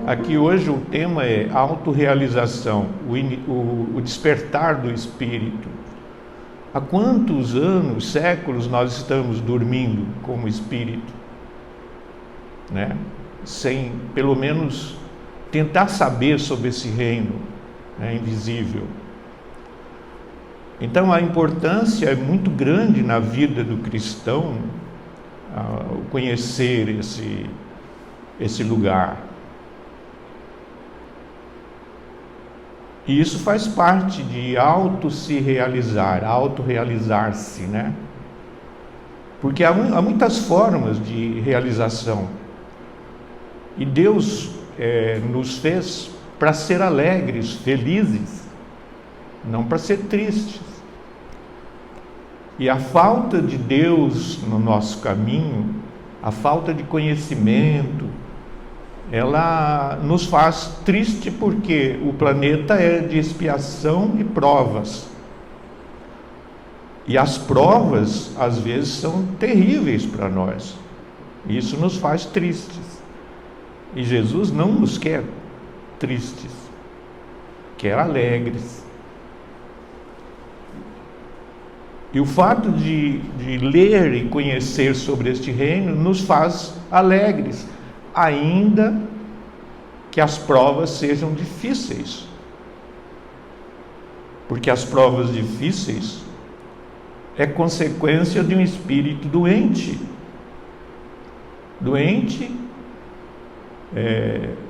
Aqui hoje o tema é autorrealização, o despertar do espírito. Há quantos anos, séculos nós estamos dormindo como espírito, né? Sem, pelo menos, tentar saber sobre esse reino, né, invisível. Então a importância é muito grande na vida do cristão, conhecer esse lugar. E isso faz parte de se realizar, autorrealizar-se, né? Porque há muitas formas de realização. E Deus nos fez para ser alegres, felizes, não para ser tristes. E a falta de Deus no nosso caminho, a falta de conhecimento, ela nos faz triste, porque o planeta é de expiação e provas. E as provas, às vezes, são terríveis para nós. E isso nos faz tristes. E Jesus não nos quer tristes, quer alegres. E o fato de ler e conhecer sobre este reino nos faz alegres, ainda que as provas sejam difíceis. Porque as provas difíceis é consequência de um espírito doente. Doente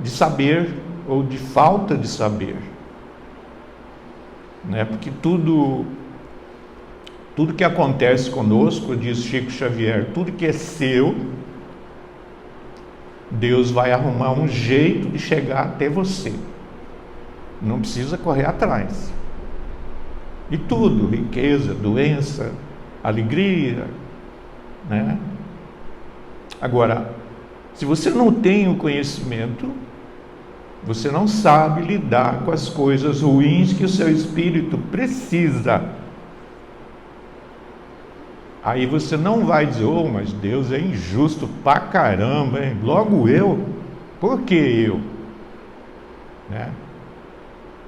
de saber ou de falta de saber, né? Porque tudo que acontece conosco, diz Chico Xavier, tudo que é seu, Deus vai arrumar um jeito de chegar até você. Não precisa correr atrás. E tudo, riqueza, doença, alegria, né? Agora, se você não tem o conhecimento, você não sabe lidar com as coisas ruins que o seu espírito precisa. Aí você não vai dizer, mas Deus é injusto pra caramba, hein? Logo eu? Por que eu? Né?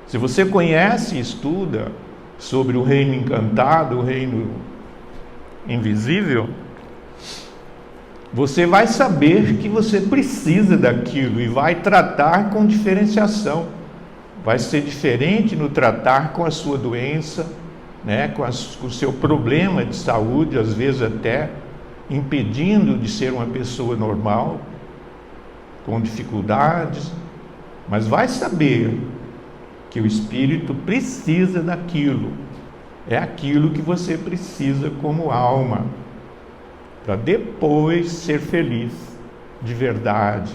Se você conhece e estuda sobre o reino encantado, o reino invisível, você vai saber que você precisa daquilo e vai tratar com diferenciação. Vai ser diferente no tratar com a sua doença, né, com o seu problema de saúde, às vezes até impedindo de ser uma pessoa normal, com dificuldades, mas vai saber que o espírito precisa daquilo. É aquilo que você precisa como alma, para depois ser feliz de verdade,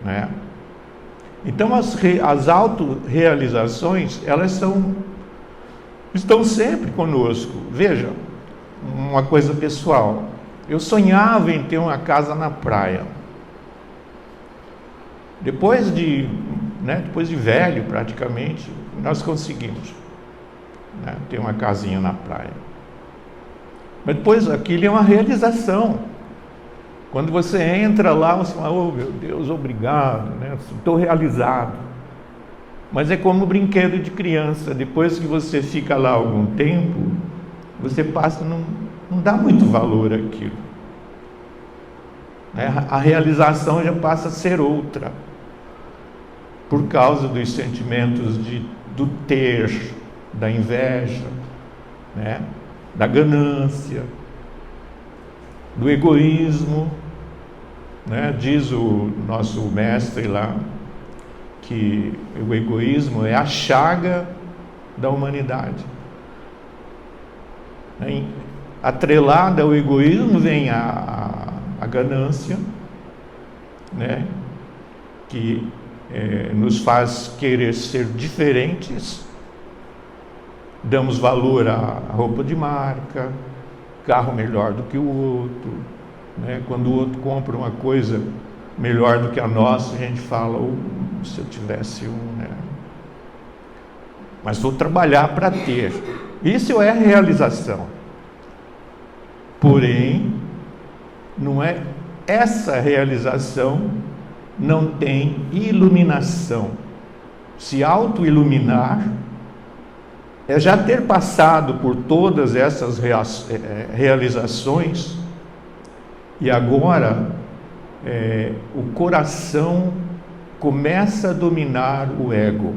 né? Então as autorrealizações, elas estão sempre conosco. Veja, uma coisa pessoal, eu sonhava em ter uma casa na praia. Depois de velho praticamente, nós conseguimos, né, ter uma casinha na praia. Mas depois aquilo é uma realização. Quando você entra lá, você fala, oh meu Deus, obrigado, né? Estou realizado. Mas é como um brinquedo de criança. Depois que você fica lá algum tempo, você passa a não dá muito valor àquilo, né? A realização já passa a ser outra, por causa dos sentimentos do ter, da inveja, né? Da ganância, do egoísmo, né? Diz o nosso mestre lá que o egoísmo é a chaga da humanidade. Atrelada ao egoísmo vem a ganância, né? Que nos faz querer ser diferentes. Damos valor à roupa de marca, carro melhor do que o outro, né? Quando o outro compra uma coisa melhor do que a nossa, a gente fala, se eu tivesse um, né? Mas vou trabalhar para ter. Isso é realização. Porém, não é essa realização não tem iluminação. Se auto-iluminar é já ter passado por todas essas realizações e agora o coração começa a dominar o ego.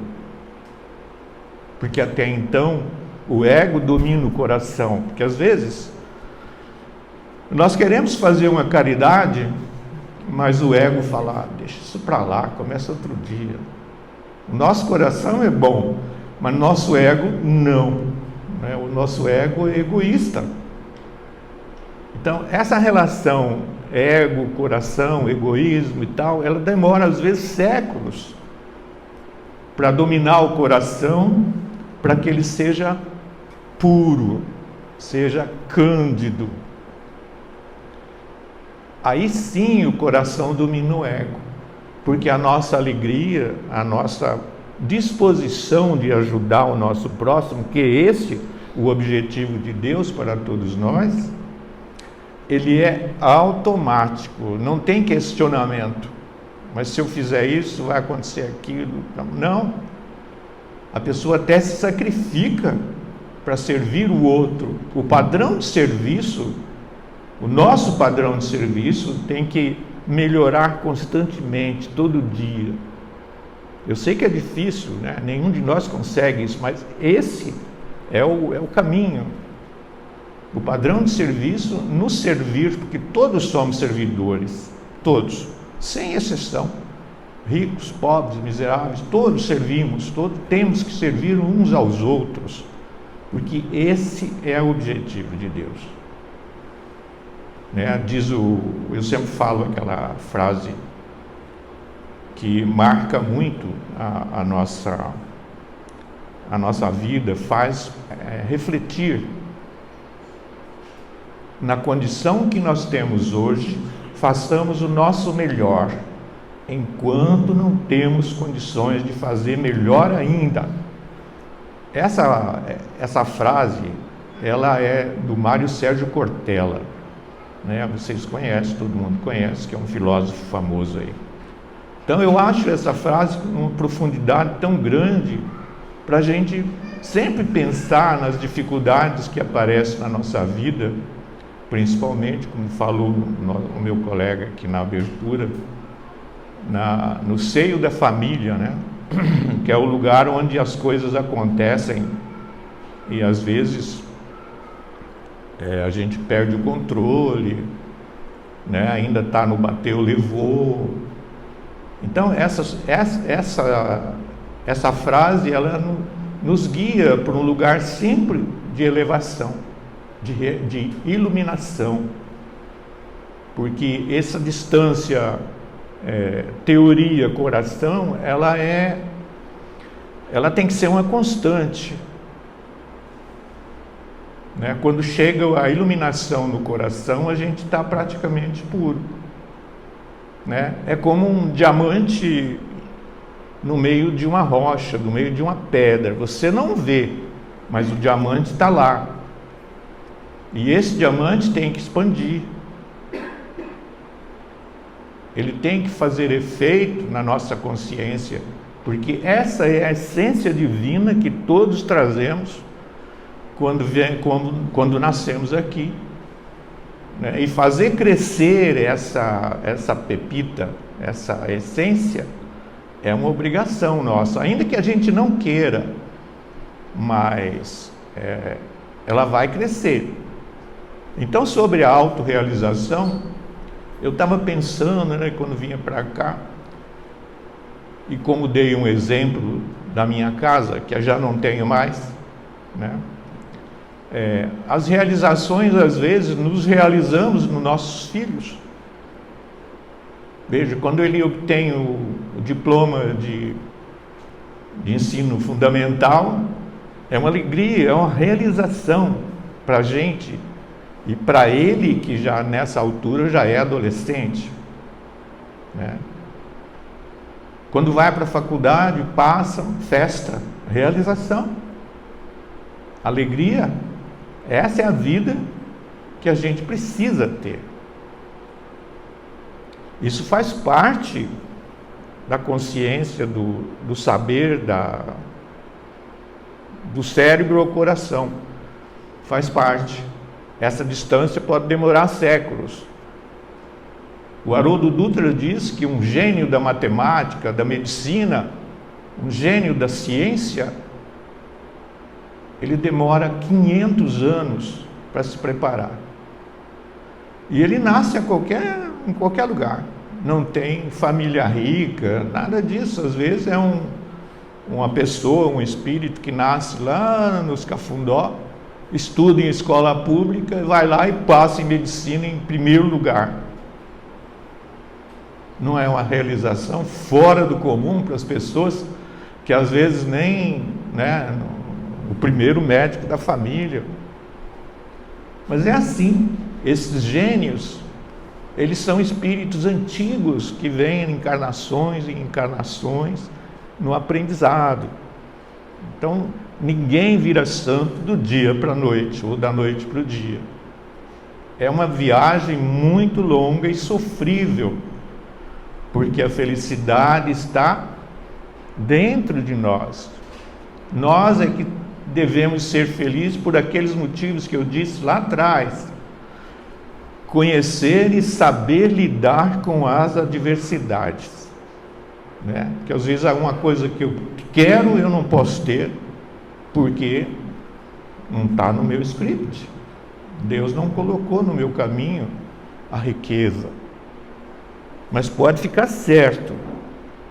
Porque até então o ego domina o coração. Porque às vezes nós queremos fazer uma caridade, mas o ego fala, deixa isso para lá, começa outro dia. O nosso coração é bom, mas nosso ego não. O nosso ego é egoísta. Então, essa relação ego, coração, egoísmo e tal, ela demora às vezes séculos para dominar o coração, para que ele seja puro, seja cândido. Aí sim o coração domina o ego, porque a nossa alegria, a nossa disposição de ajudar o nosso próximo, que é esse o objetivo de Deus para todos nós, ele é automático, não tem questionamento. Mas se eu fizer isso, vai acontecer aquilo. Não. A pessoa até se sacrifica para servir o outro. O padrão de serviço, o nosso padrão de serviço tem que melhorar constantemente, todo dia. Eu sei que é difícil, né? Nenhum de nós consegue isso, mas esse é o caminho. O padrão de serviço, nos servir, porque todos somos servidores, todos, sem exceção, ricos, pobres, miseráveis, todos servimos, todos temos que servir uns aos outros, porque esse é o objetivo de Deus. Eu sempre falo aquela frase que marca muito a nossa vida, faz refletir na condição que nós temos hoje, façamos o nosso melhor, enquanto não temos condições de fazer melhor ainda. Essa frase, ela é do Mário Sérgio Cortella, né? Vocês conhecem, todo mundo conhece, que é um filósofo famoso aí. Então eu acho essa frase com uma profundidade tão grande para a gente sempre pensar nas dificuldades que aparecem na nossa vida, principalmente, como falou o meu colega aqui na abertura, no seio da família, né? Que é o lugar onde as coisas acontecem e às vezes a gente perde o controle, né? Ainda está no bateu, levou. Então essa frase, ela nos guia para um lugar sempre de elevação, de iluminação, porque essa distância teoria, coração, ela tem que ser uma constante, né? Quando chega a iluminação no coração, a gente está praticamente puro, né? É como um diamante no meio de uma rocha, no meio de uma pedra. Você não vê, mas o diamante está lá. E esse diamante tem que expandir. Ele tem que fazer efeito na nossa consciência, porque essa é a essência divina que todos trazemos quando nascemos aqui, né? E fazer crescer essa pepita, essa essência, é uma obrigação nossa, ainda que a gente não queira, mas ela vai crescer. Então, sobre a autorrealização, eu estava pensando, né, quando vinha para cá, e como dei um exemplo da minha casa, que eu já não tenho mais, né? As realizações, às vezes, nos realizamos nos nossos filhos. Veja, quando ele obtém o diploma de ensino fundamental, é uma alegria, é uma realização para a gente, e para ele, que já nessa altura já é adolescente, né? Quando vai para a faculdade, passa, festa, realização, alegria. Essa é a vida que a gente precisa ter. Isso faz parte da consciência, do saber, do cérebro ao coração. Faz parte. Essa distância pode demorar séculos. O Haroldo Dutra diz que um gênio da matemática, da medicina, um gênio da ciência, ele demora 500 anos para se preparar. E ele nasce em qualquer lugar. Não tem família rica, nada disso. Às vezes é uma pessoa, um espírito que nasce lá nos Cafundó, estuda em escola pública, vai lá e passa em medicina em primeiro lugar. Não é uma realização fora do comum para as pessoas que às vezes nem, o primeiro médico da família. Mas é assim, esses gênios, eles são espíritos antigos que vêm em encarnações e encarnações no aprendizado. Então, ninguém vira santo do dia para a noite ou da noite para o dia. É uma viagem muito longa e sofrível, porque a felicidade está dentro de nós. Nós é que devemos ser felizes por aqueles motivos que eu disse lá atrás. Conhecer e saber lidar com as adversidades. Porque às vezes alguma coisa que eu quero eu não posso ter, porque não está no meu script. Deus não colocou no meu caminho a riqueza. Mas pode ficar certo,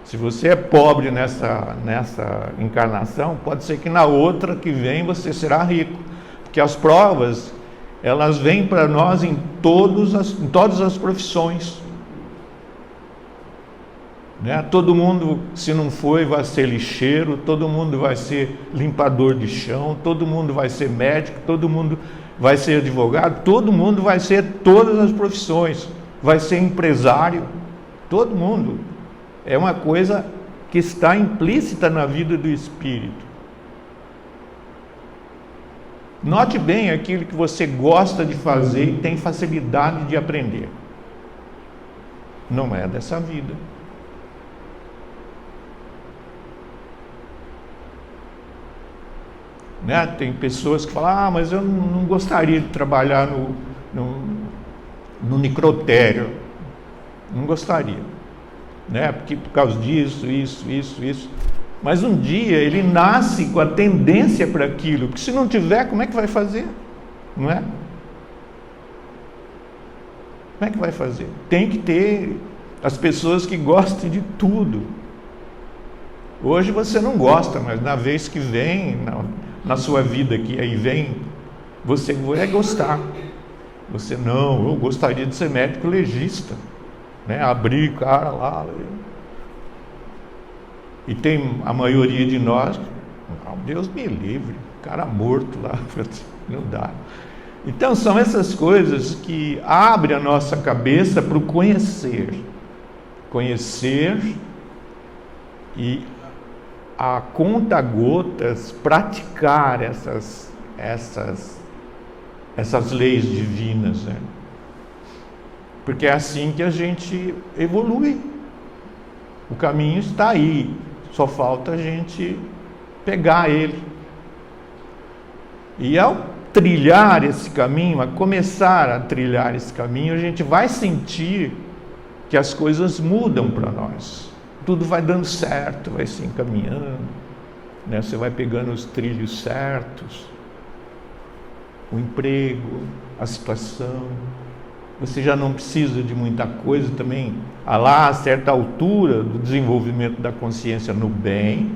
se você é pobre nessa encarnação, pode ser que na outra que vem você será rico, porque as provas, elas vêm para nós em todas as profissões. Todo mundo, se não for, vai ser lixeiro, todo mundo vai ser limpador de chão, todo mundo vai ser médico, todo mundo vai ser advogado, todo mundo vai ser todas as profissões, vai ser empresário. Todo mundo. É uma coisa que está implícita na vida do espírito. Note bem aquilo que você gosta de fazer e tem facilidade de aprender. Não é dessa vida. Tem pessoas que falam, mas eu não gostaria de trabalhar no necrotério. Não gostaria, porque por causa disso, isso. Mas um dia ele nasce com a tendência para aquilo, que se não tiver, como é que vai fazer? Não é? Como é que vai fazer? Tem que ter as pessoas que gostem de tudo. Hoje você não gosta, mas na vez que vem, na sua vida que aí vem, você vai gostar. Você não, eu gostaria de ser médico legista. Abrir o cara lá. E tem a maioria de nós, Deus me livre, cara morto lá, não dá. Então são essas coisas que abrem a nossa cabeça para o conhecer e a conta-gotas praticar essas leis divinas, Porque é assim que a gente evolui. O caminho está aí, só falta a gente pegar ele. E ao trilhar esse caminho, a começar a trilhar esse caminho, a gente vai sentir que as coisas mudam para nós. Tudo vai dando certo, vai se encaminhando, Você vai pegando os trilhos certos, o emprego, a situação. Você já não precisa de muita coisa também, a certa altura do desenvolvimento da consciência no bem,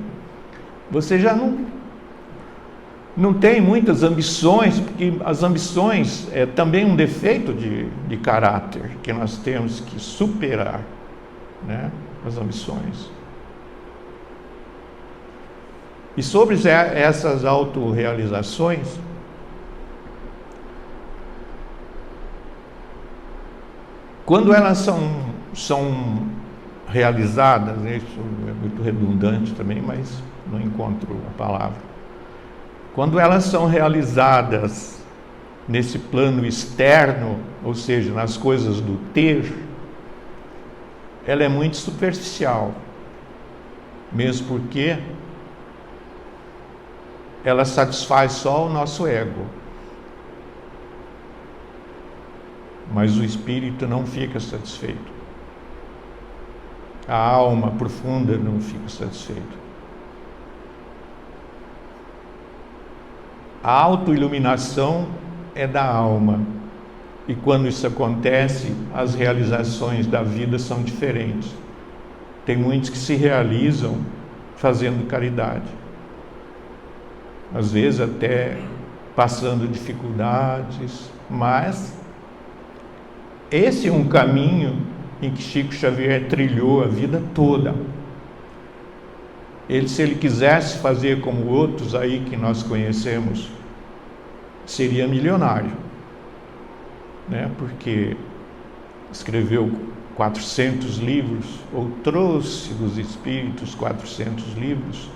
você já não tem muitas ambições, porque as ambições é também um defeito de caráter, que nós temos que superar, as ambições. E sobre essas autorrealizações, quando elas são realizadas, isso é muito redundante também, mas não encontro a palavra. Quando elas são realizadas nesse plano externo, ou seja, nas coisas do ter, ela é muito superficial. mesmo porque ela satisfaz só o nosso ego. Mas o espírito não fica satisfeito. A alma profunda não fica satisfeita. A autoiluminação é da alma. E quando isso acontece, as realizações da vida são diferentes. Tem muitos que se realizam fazendo caridade. Às vezes até passando dificuldades, mas esse é um caminho em que Chico Xavier trilhou a vida toda. Se ele quisesse fazer como outros aí que nós conhecemos, seria milionário, né? Porque escreveu 400 livros, ou trouxe dos espíritos 400 livros,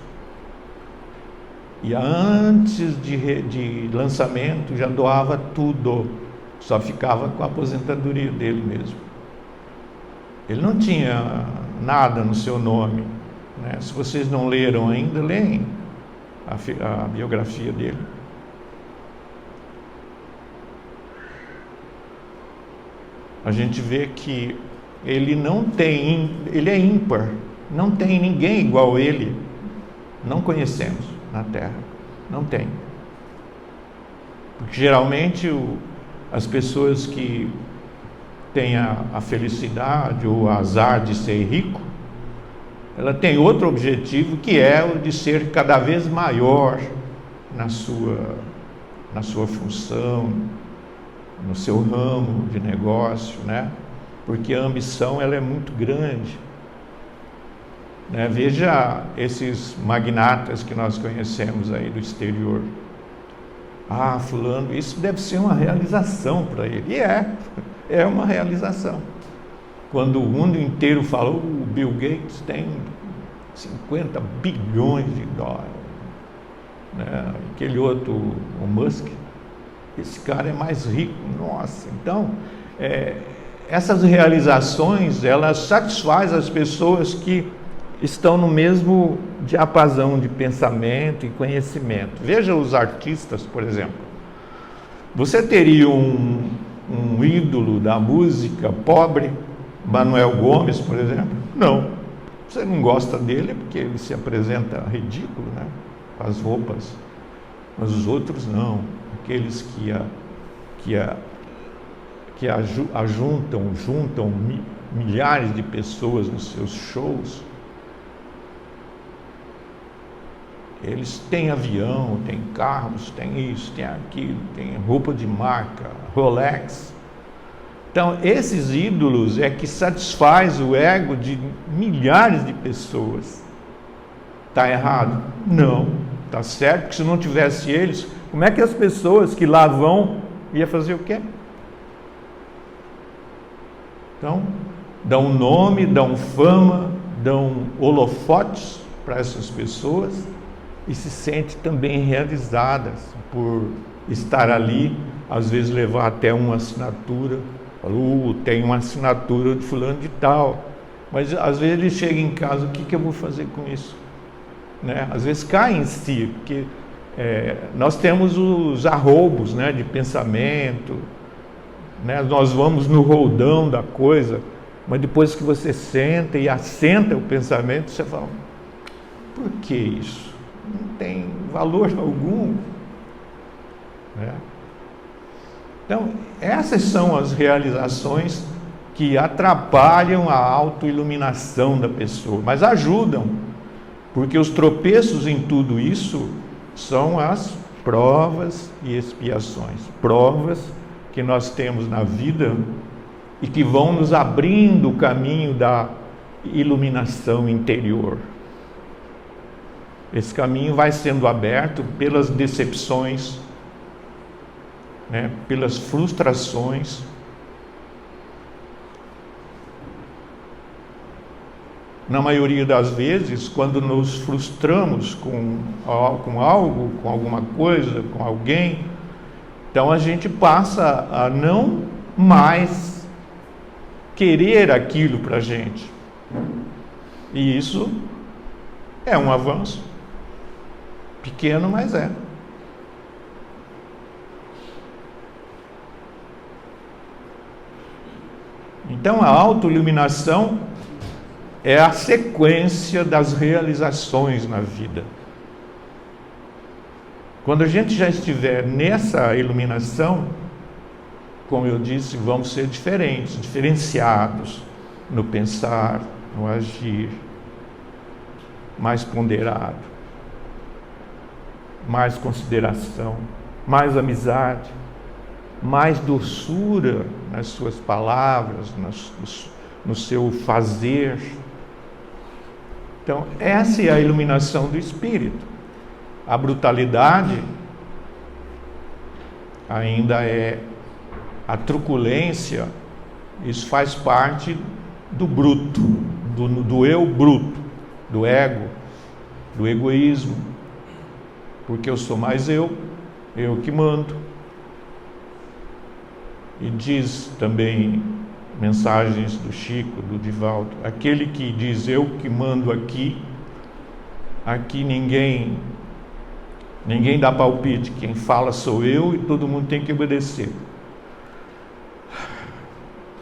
e antes de lançamento já doava tudo, só ficava com a aposentadoria dele mesmo. Ele não tinha nada no seu nome, né? Se vocês não leram ainda, leem a biografia dele. A gente vê que ele é ímpar, não tem ninguém igual a ele, não conhecemos na Terra, não tem. Porque geralmente as pessoas que têm a felicidade ou o azar de ser rico, ela tem outro objetivo, que é o de ser cada vez maior na sua função, no seu ramo de negócio, né? Porque a ambição ela é muito grande, né? Veja esses magnatas que nós conhecemos aí do exterior. Ah, fulano, isso deve ser uma realização para ele. E é uma realização. Quando o mundo inteiro fala, o Bill Gates tem 50 bilhões de dólares, né? Aquele outro, o Musk, esse cara é mais rico, nossa. Então, essas realizações, elas satisfazem as pessoas que estão no mesmo diapasão de pensamento e conhecimento. Veja os artistas, por exemplo. Você teria um ídolo da música pobre, Manuel Gomes, por exemplo? Não. Você não gosta dele porque ele se apresenta ridículo, né? Com as roupas. Mas os outros não. Aqueles juntam milhares de pessoas nos seus shows. Eles têm avião, têm carros, têm isso, têm aquilo, têm roupa de marca, Rolex. Então, esses ídolos é que satisfaz o ego de milhares de pessoas. Está errado? Não. Está certo, porque se não tivesse eles, como é que as pessoas que lá vão ia fazer o quê? Então, dão nome, dão fama, dão holofotes para essas pessoas e se sente também realizadas por estar ali, às vezes levar até uma assinatura. Tem uma assinatura de fulano de tal, mas às vezes ele chega em casa, o que eu vou fazer com isso? Né? Às vezes cai em si, porque nós temos os arroubos, né, de pensamento, né? Nós vamos no roldão da coisa, mas depois que você senta e assenta o pensamento, você fala, por que isso? Não tem valor algum, né? Então, essas são as realizações que atrapalham a autoiluminação da pessoa, mas ajudam, porque os tropeços em tudo isso são as provas e expiações, provas que nós temos na vida e que vão nos abrindo o caminho da iluminação interior. Esse caminho vai sendo aberto pelas decepções, né, pelas frustrações. Na maioria das vezes, quando nos frustramos com algo, com alguma coisa, com alguém, então a gente passa a não mais querer aquilo para a gente. E isso É um avanço. Pequeno, mas é. Então a autoiluminação é a sequência das realizações na vida. Quando a gente já estiver nessa iluminação, como eu disse, vamos ser diferentes, diferenciados no pensar, no agir, mais ponderado, mais consideração, mais amizade, mais doçura nas suas palavras, no seu fazer. Então, essa é a iluminação do Espírito. A brutalidade ainda é a truculência, isso faz parte do bruto, do eu bruto, do ego, do egoísmo, porque eu sou mais eu que mando. E diz também mensagens do Chico, do Divaldo, aquele que diz eu que mando aqui ninguém dá palpite, quem fala sou eu e todo mundo tem que obedecer.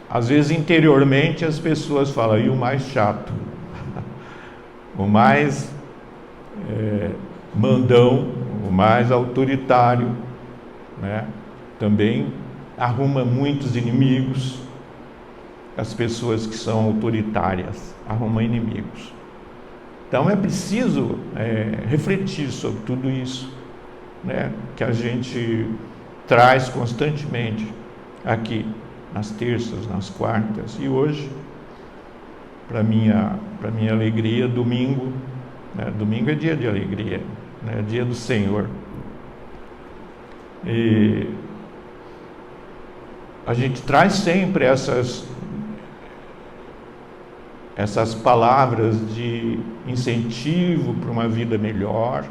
Às vezes interiormente as pessoas falam, e o mais chato, o mais mandão, o mais autoritário, né? Também arruma muitos inimigos. As pessoas que são autoritárias arrumam inimigos. Então é preciso refletir sobre tudo isso, né, que a gente traz constantemente aqui, nas terças, nas quartas, e hoje, para minha alegria, domingo, né, domingo é dia de alegria, né, é dia do Senhor. E a gente traz sempre essas palavras de incentivo para uma vida melhor,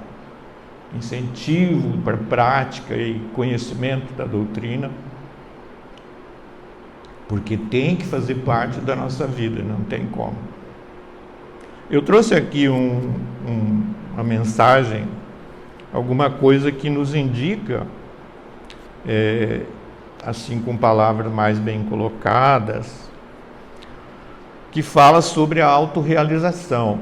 incentivo para prática e conhecimento da doutrina, porque tem que fazer parte da nossa vida, não tem como. Eu trouxe aqui uma mensagem, alguma coisa que nos indica, assim com palavras mais bem colocadas, que fala sobre a autorrealização.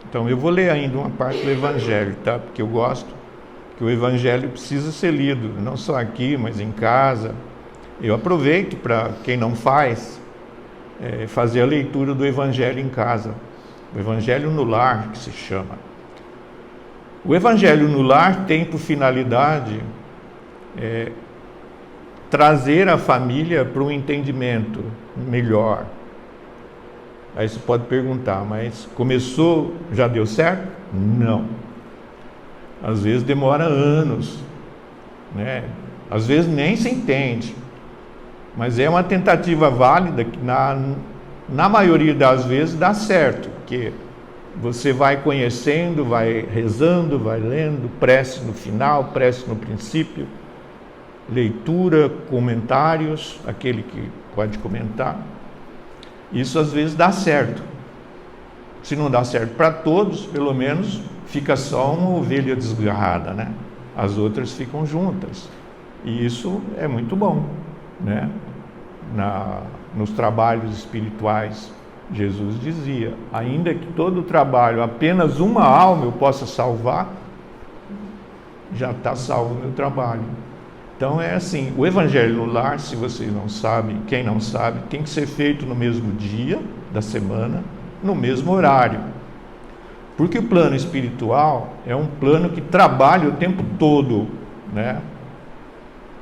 Então eu vou ler ainda uma parte do Evangelho, tá? Porque eu gosto que o Evangelho precisa ser lido, não só aqui, mas em casa. Eu aproveito para quem não faz, fazer a leitura do Evangelho em casa. O Evangelho no lar, que se chama. O Evangelho no lar tem por finalidade trazer a família para um entendimento melhor. Aí você pode perguntar, mas começou, já deu certo? Não. Às vezes demora anos, né? Às vezes nem se entende. Mas é uma tentativa válida que na maioria das vezes dá certo, porque você vai conhecendo, vai rezando, vai lendo, prece no final, prece no princípio, leitura, comentários, aquele que pode comentar. Isso às vezes dá certo. Se não dá certo para todos, pelo menos fica só uma ovelha desgarrada, né? As outras ficam juntas. E isso é muito bom, né? Nos trabalhos espirituais, Jesus dizia, ainda que todo o trabalho, apenas uma alma eu possa salvar, já está salvo o meu trabalho. Então é assim, o Evangelho no lar, se vocês não sabem, quem não sabe, tem que ser feito no mesmo dia da semana, no mesmo horário. Porque o plano espiritual é um plano que trabalha o tempo todo, né?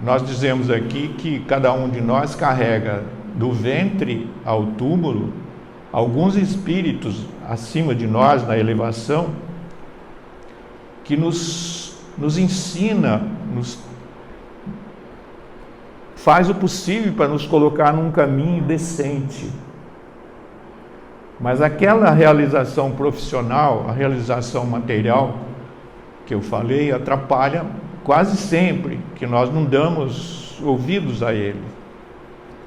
Nós dizemos aqui que cada um de nós carrega do ventre ao túmulo alguns espíritos acima de nós na elevação que nos ensina, nos faz o possível para nos colocar num caminho decente. Mas aquela realização profissional, a realização material que eu falei, atrapalha quase sempre, que nós não damos ouvidos a ele.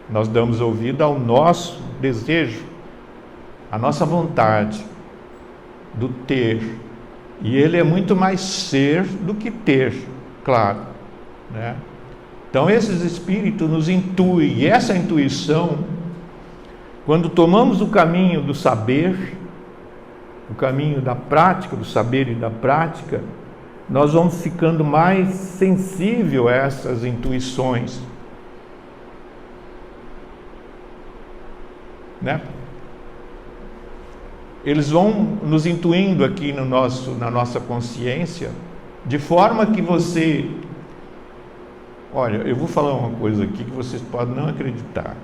Nós damos ouvido ao nosso desejo, à nossa vontade. do ter. E ele é muito mais ser do que ter, claro, né? Então esses espíritos nos intuem, e essa intuição, quando tomamos o caminho do saber, o caminho da prática, do saber e da prática, nós vamos ficando mais sensível a essas intuições, né? Eles vão nos intuindo aqui na nossa consciência, de forma que você... Olha, eu vou falar uma coisa aqui que vocês podem não acreditar,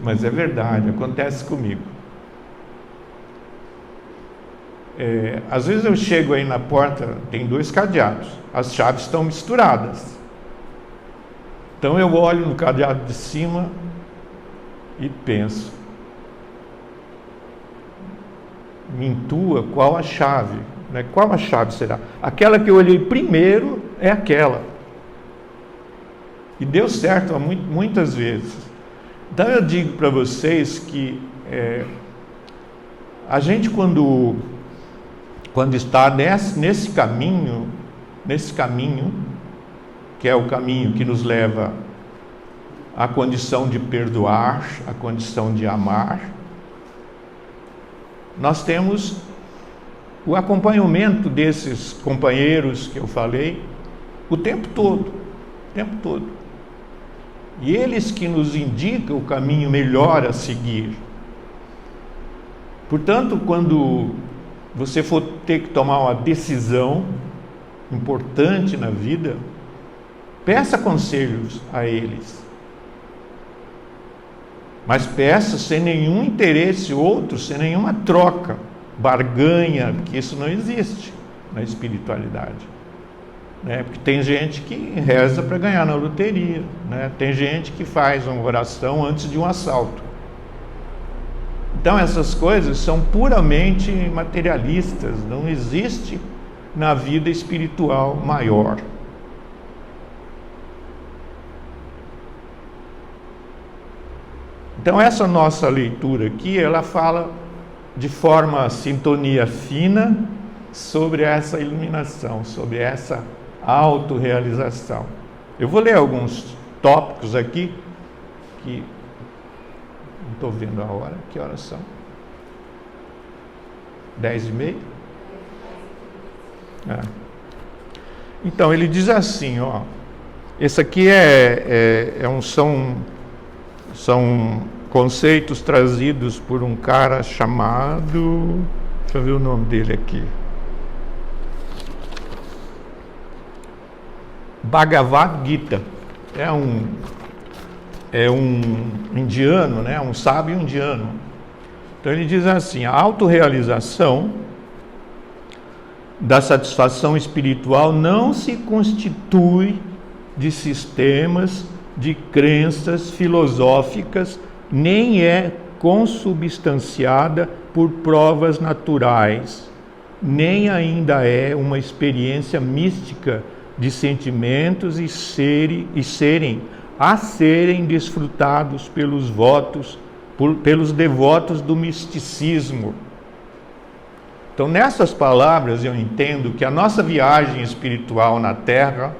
mas é verdade, acontece comigo. Às vezes eu chego aí na porta, tem 2 cadeados, as chaves estão misturadas. Então eu olho no cadeado de cima e penso, me intua qual a chave, né? Qual a chave será? Aquela que eu olhei primeiro é aquela. E deu certo muitas vezes. Então eu digo para vocês que a gente quando está nesse caminho, que é o caminho que nos leva à condição de perdoar, à condição de amar, nós temos o acompanhamento desses companheiros que eu falei o tempo todo. E eles que nos indicam o caminho melhor a seguir. Portanto, quando você for ter que tomar uma decisão importante na vida, peça conselhos a eles. Mas peça sem nenhum interesse outro, sem nenhuma troca, barganha, porque isso não existe na espiritualidade, né? Porque tem gente que reza para ganhar na loteria, né? Tem gente que faz uma oração antes de um assalto. Então essas coisas são puramente materialistas, não existe na vida espiritual maior. Então essa nossa leitura aqui, ela fala de forma sintonia fina sobre essa iluminação, sobre essa autorrealização. Eu vou ler alguns tópicos aqui, que não estou vendo a hora, que horas são? 10h30? Então ele diz assim, ó, esse aqui são conceitos trazidos por um cara chamado, deixa eu ver o nome dele aqui, Bhagavad Gita. É um indiano, né? Um sábio indiano. Então ele diz assim: a autorrealização da satisfação espiritual não se constitui de sistemas, de crenças filosóficas, nem é consubstanciada por provas naturais, nem ainda é uma experiência mística de sentimentos a serem desfrutados pelos devotos do misticismo. Então, nessas palavras, eu entendo que a nossa viagem espiritual na Terra,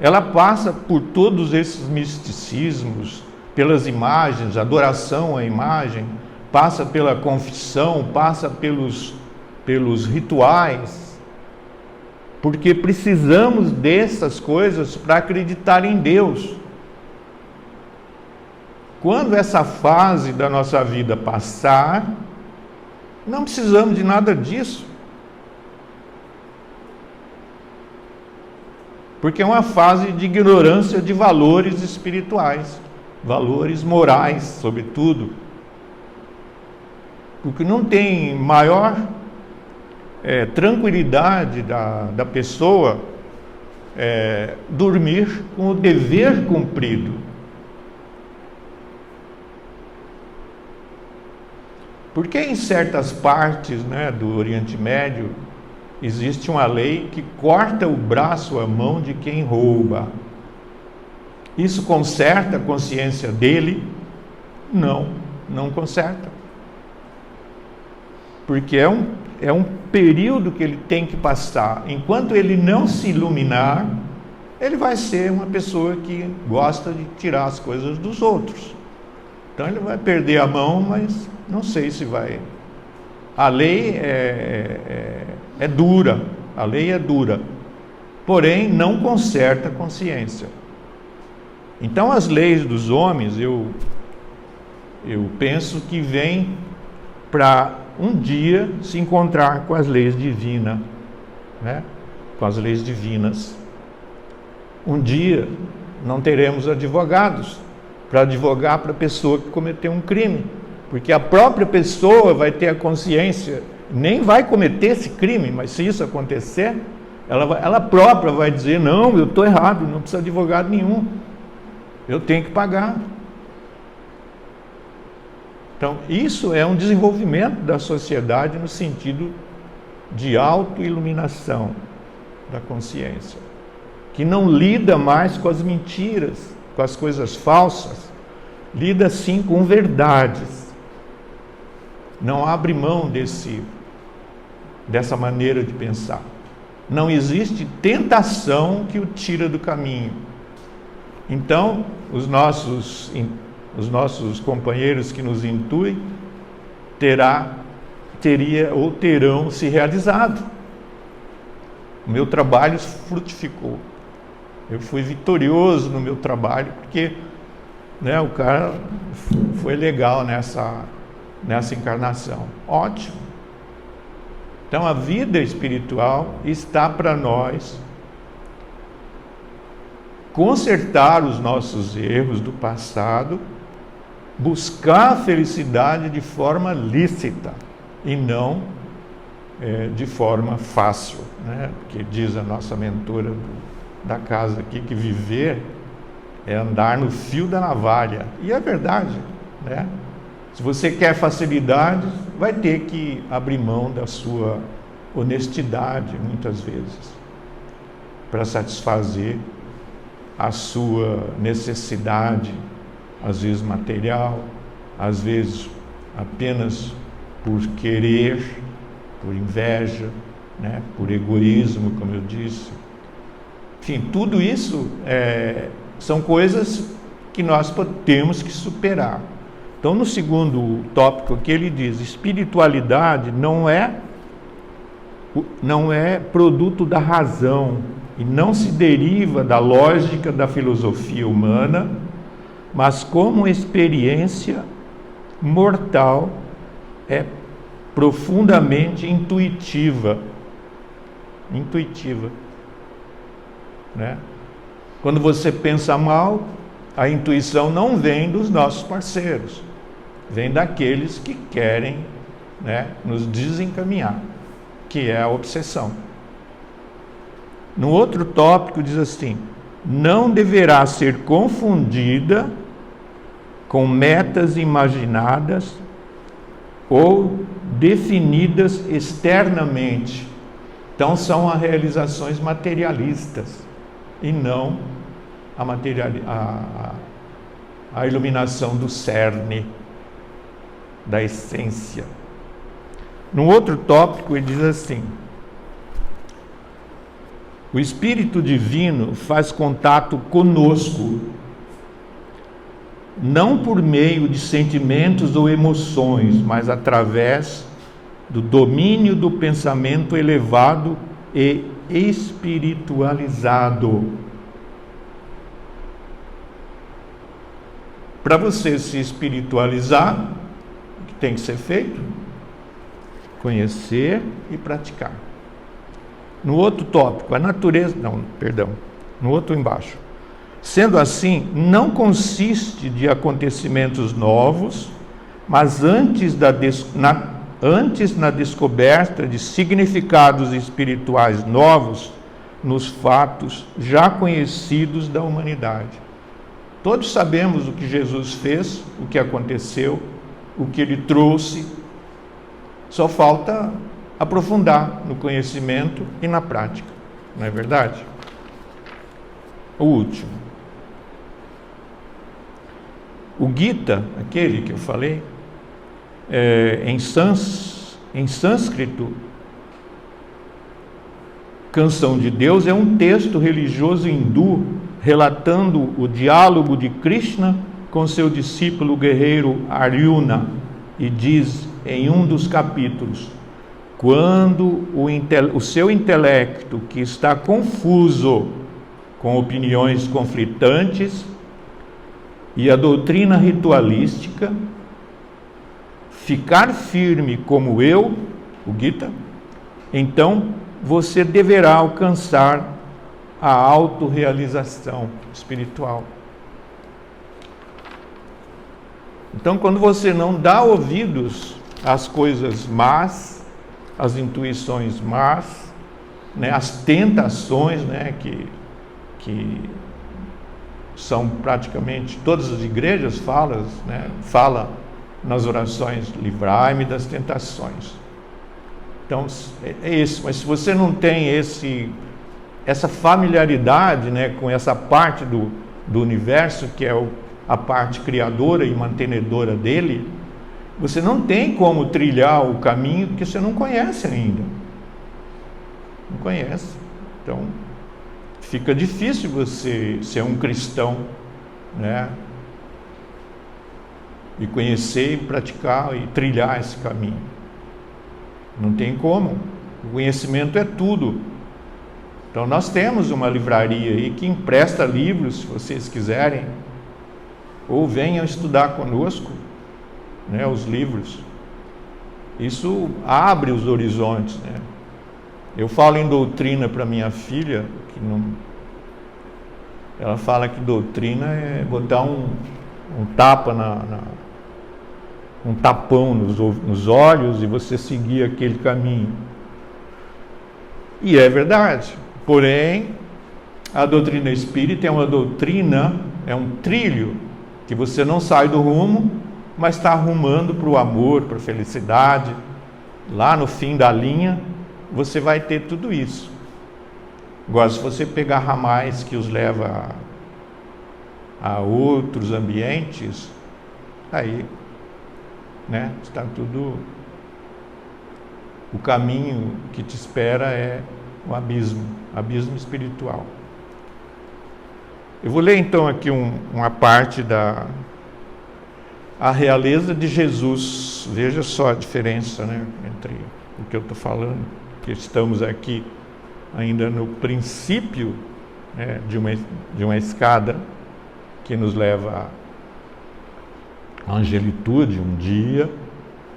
ela passa por todos esses misticismos, pelas imagens, adoração à imagem, passa pela confissão, passa pelos rituais, porque precisamos dessas coisas para acreditar em Deus. Quando essa fase da nossa vida passar, não precisamos de nada disso. Porque é uma fase de ignorância de valores espirituais, valores morais, sobretudo. Porque não tem maior tranquilidade da pessoa dormir com o dever cumprido. Porque em certas partes, né, do Oriente Médio existe uma lei que corta o braço, a mão de quem rouba. Isso conserta a consciência dele? Não conserta. porque é um período que ele tem que passar. Enquanto ele não se iluminar, ele vai ser uma pessoa que gosta de tirar as coisas dos outros. Então ele vai perder a mão, mas não sei se vai. A lei é dura, a lei é dura, porém não conserta a consciência. Então as leis dos homens, eu penso que vêm para um dia se encontrar com as leis divinas, né? Com as leis divinas. Um dia não teremos advogados para advogar para a pessoa que cometeu um crime, porque a própria pessoa vai ter a consciência, nem vai cometer esse crime, mas se isso acontecer, ela própria vai dizer: não, eu estou errado, não precisa de advogado nenhum, eu tenho que pagar. Então, isso é um desenvolvimento da sociedade no sentido de autoiluminação da consciência, que não lida mais com as mentiras, com as coisas falsas, lida sim com verdades. Não abre mão dessa maneira de pensar. Não existe tentação que o tira do caminho. Então, os nossos companheiros que nos intuem terão se realizado. O meu trabalho frutificou. Eu fui vitorioso no meu trabalho, porque, né, o cara foi legal nessa encarnação. Ótimo. Então a vida espiritual está para nós consertar os nossos erros do passado, buscar a felicidade de forma lícita e não de forma fácil, né? Porque diz a nossa mentora da casa aqui que viver é andar no fio da navalha, e é verdade, né? Se você quer facilidade, vai ter que abrir mão da sua honestidade muitas vezes para satisfazer a sua necessidade, às vezes material, às vezes apenas por querer, por inveja, né? Por egoísmo, como eu disse. Enfim, tudo isso são coisas que nós temos que superar. Então, no segundo tópico aqui, ele diz: espiritualidade não é produto da razão e não se deriva da lógica da filosofia humana, mas como experiência mortal é profundamente intuitiva, né? Quando você pensa mal, a intuição não vem dos nossos parceiros, vem daqueles que querem, né, nos desencaminhar, que é a obsessão. No outro tópico diz assim: não deverá ser confundida com metas imaginadas ou definidas externamente. Então são as realizações materialistas e não a iluminação do cerne, da essência. No outro tópico ele diz assim: o Espírito Divino faz contato conosco, não por meio de sentimentos ou emoções, mas através do domínio do pensamento elevado e espiritualizado. Para você se espiritualizar, o que tem que ser feito? Conhecer e praticar. No outro tópico, a natureza... no outro embaixo. Sendo assim, não consiste de acontecimentos novos, mas antes na descoberta de significados espirituais novos nos fatos já conhecidos da humanidade. Todos sabemos o que Jesus fez, o que aconteceu, o que ele trouxe. Só falta aprofundar no conhecimento e na prática, não é verdade? O último. O Gita, aquele que eu falei, em Em sânscrito, Canção de Deus é um texto religioso hindu relatando o diálogo de Krishna com seu discípulo guerreiro Arjuna, e diz em um dos capítulos: quando o seu intelecto, que está confuso com opiniões conflitantes e a doutrina ritualística, ficar firme como eu, o Gita, então você deverá alcançar a autorrealização espiritual. Então, quando você não dá ouvidos às coisas más, às intuições más, né, às tentações, né, que são praticamente todas as igrejas falam nas orações, livrai-me das tentações. Então, é isso. Mas se você não tem essa familiaridade, né, com essa parte do universo, que é a parte criadora e mantenedora dele, você não tem como trilhar o caminho, porque você não conhece ainda. Não conhece. Então, fica difícil você ser um cristão, né, e conhecer, e praticar e trilhar esse caminho. Não tem como. O conhecimento é tudo. Então nós temos uma livraria aí que empresta livros, se vocês quiserem, ou venham estudar conosco, né, os livros. Isso abre os horizontes, né? Eu falo em doutrina para minha filha, ela fala que doutrina é botar um tapa um tapão nos olhos e você seguir aquele caminho. E é verdade. Porém, a doutrina espírita é uma doutrina, é um trilho que você não sai do rumo, mas está arrumando para o amor, para a felicidade. Lá no fim da linha, você vai ter tudo isso. Agora, se você pegar ramais que os leva a outros ambientes, aí, né, está tudo... O caminho que te espera é o abismo espiritual. Eu vou ler então aqui uma parte a realeza de Jesus. Veja só a diferença, né, entre o que eu estou falando, que estamos aqui ainda no princípio, né, de uma escada que nos leva à angelitude um dia,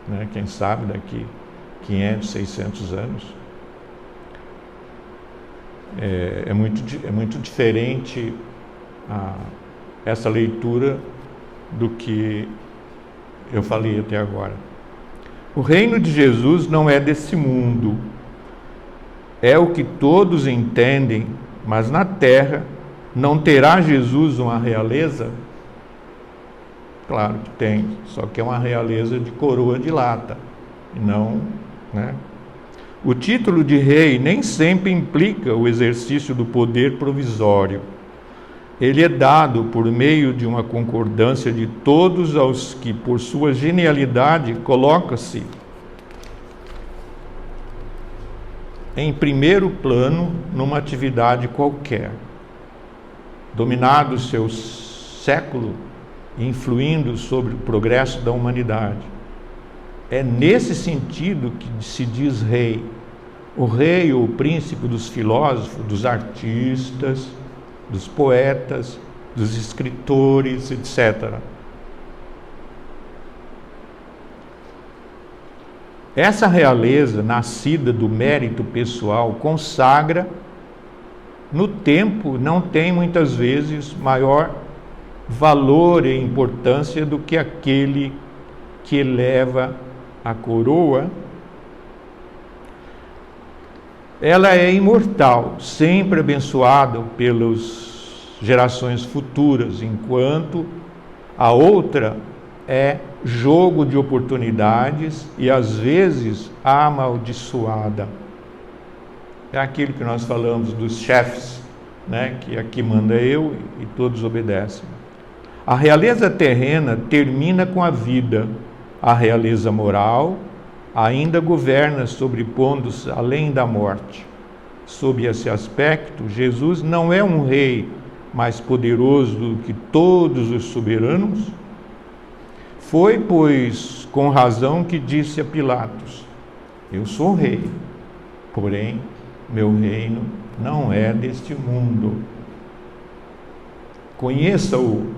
né, quem sabe daqui 500, 600 anos. É muito diferente essa leitura do que eu falei até agora. O reino de Jesus não é desse mundo. É o que todos entendem, mas na terra não terá Jesus uma realeza? Claro que tem, só que é uma realeza de coroa de lata, e não, né? O título de rei nem sempre implica o exercício do poder provisório. Ele é dado por meio de uma concordância de todos aos que, por sua genialidade, coloca-se em primeiro plano numa atividade qualquer. Dominado o seu século, influindo sobre o progresso da humanidade. É nesse sentido que se diz rei. O rei ou o príncipe dos filósofos, dos artistas, dos poetas, dos escritores, etc. Essa realeza, nascida do mérito pessoal, consagra no tempo, não tem muitas vezes maior valor e importância do que aquele que eleva a coroa. Ela é imortal, sempre abençoada pelas gerações futuras, enquanto a outra é jogo de oportunidades e às vezes amaldiçoada. É aquilo que nós falamos dos chefes, né, que aqui manda eu e todos obedecem. A realeza terrena termina com a vida. A realeza moral ainda governa sobrepondo-se além da morte. Sob esse aspecto, Jesus não é um rei mais poderoso do que todos os soberanos? Foi, pois, com razão que disse a Pilatos: eu sou rei, porém meu reino não é deste mundo. Conheça-o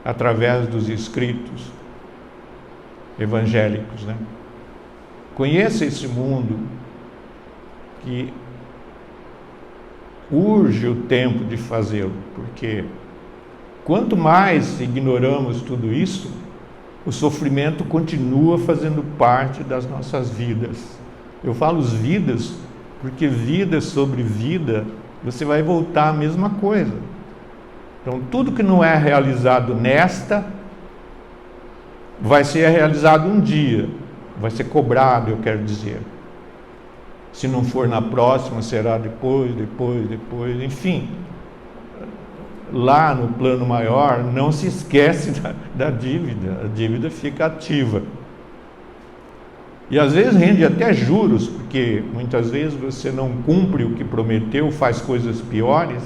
através dos escritos evangélicos, né? Conheça esse mundo que urge o tempo de fazê-lo, porque quanto mais ignoramos tudo isso, o sofrimento continua fazendo parte das nossas vidas. Eu falo vidas porque vida sobre vida, você vai voltar à mesma coisa. Então, tudo que não é realizado nesta, vai ser realizado um dia, vai ser cobrado, eu quero dizer. Se não for na próxima, será depois, enfim. Lá no plano maior, não se esquece da dívida, a dívida fica ativa. E às vezes rende até juros, porque muitas vezes você não cumpre o que prometeu, faz coisas piores,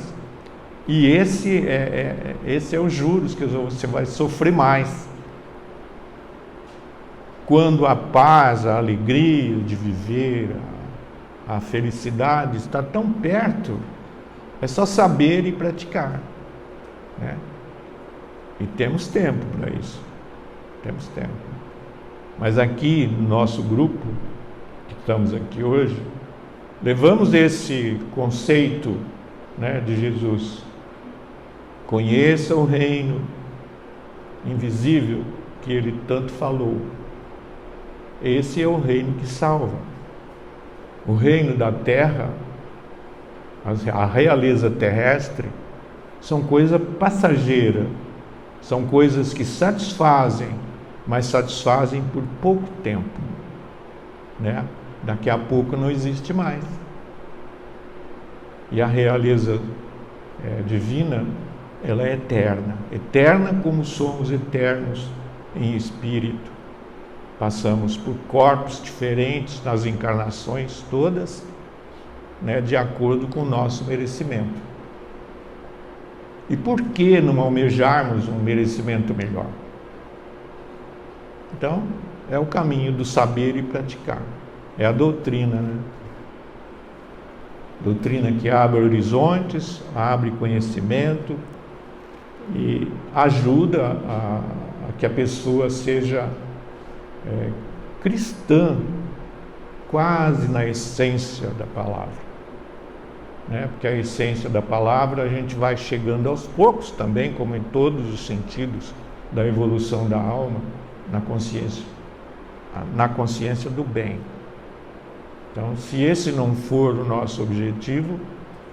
e esse é os juros que você vai sofrer mais. Quando a paz, a alegria de viver, a felicidade está tão perto, é só saber e praticar, né? E temos tempo para isso, temos tempo. Mas aqui no nosso grupo, que estamos aqui hoje, levamos esse conceito, né, de Jesus. Conheça o reino invisível que ele tanto falou. Esse é o reino que salva. O reino da terra, a realeza terrestre, são coisa passageira, são coisas que satisfazem, mas satisfazem por pouco tempo, né? Daqui a pouco não existe mais. E a realeza divina, ela é eterna, eterna como somos eternos em espírito. Passamos por corpos diferentes nas encarnações todas, né, de acordo com o nosso merecimento. E por que não almejarmos um merecimento melhor? Então, é o caminho do saber e praticar. É a doutrina, né? Doutrina que abre horizontes, abre conhecimento e ajuda a que a pessoa seja cristã, quase na essência da palavra, né? Porque a essência da palavra a gente vai chegando aos poucos também, como em todos os sentidos da evolução da alma, na consciência do bem. Então, se esse não for o nosso objetivo,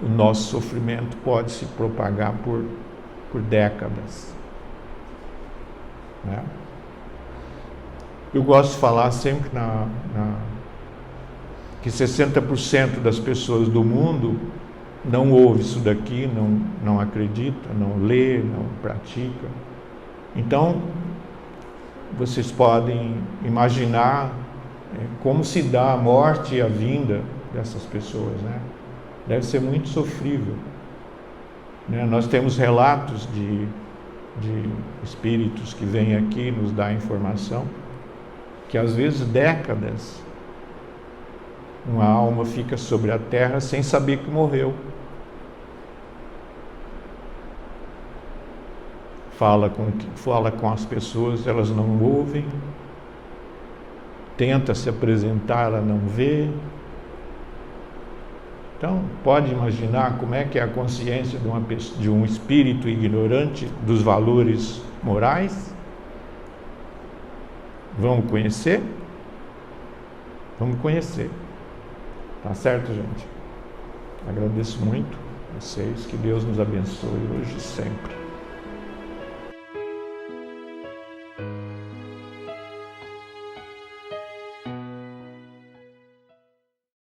o nosso sofrimento pode se propagar por décadas, né? Eu gosto de falar sempre que 60% das pessoas do mundo não ouve isso daqui, não acredita, não lê, não pratica. Então, vocês podem imaginar como se dá a morte e a vinda dessas pessoas, né? Deve ser muito sofrível, né? Nós temos relatos de espíritos que vêm aqui nos dar informação que às vezes décadas uma alma fica sobre a terra sem saber que morreu. Fala com as pessoas, elas não ouvem, tenta se apresentar, ela não vê. Então, pode imaginar como é que é a consciência de um espírito ignorante dos valores morais? Vamos conhecer? Vamos conhecer. Tá certo, gente? Agradeço muito a vocês, que Deus nos abençoe hoje e sempre.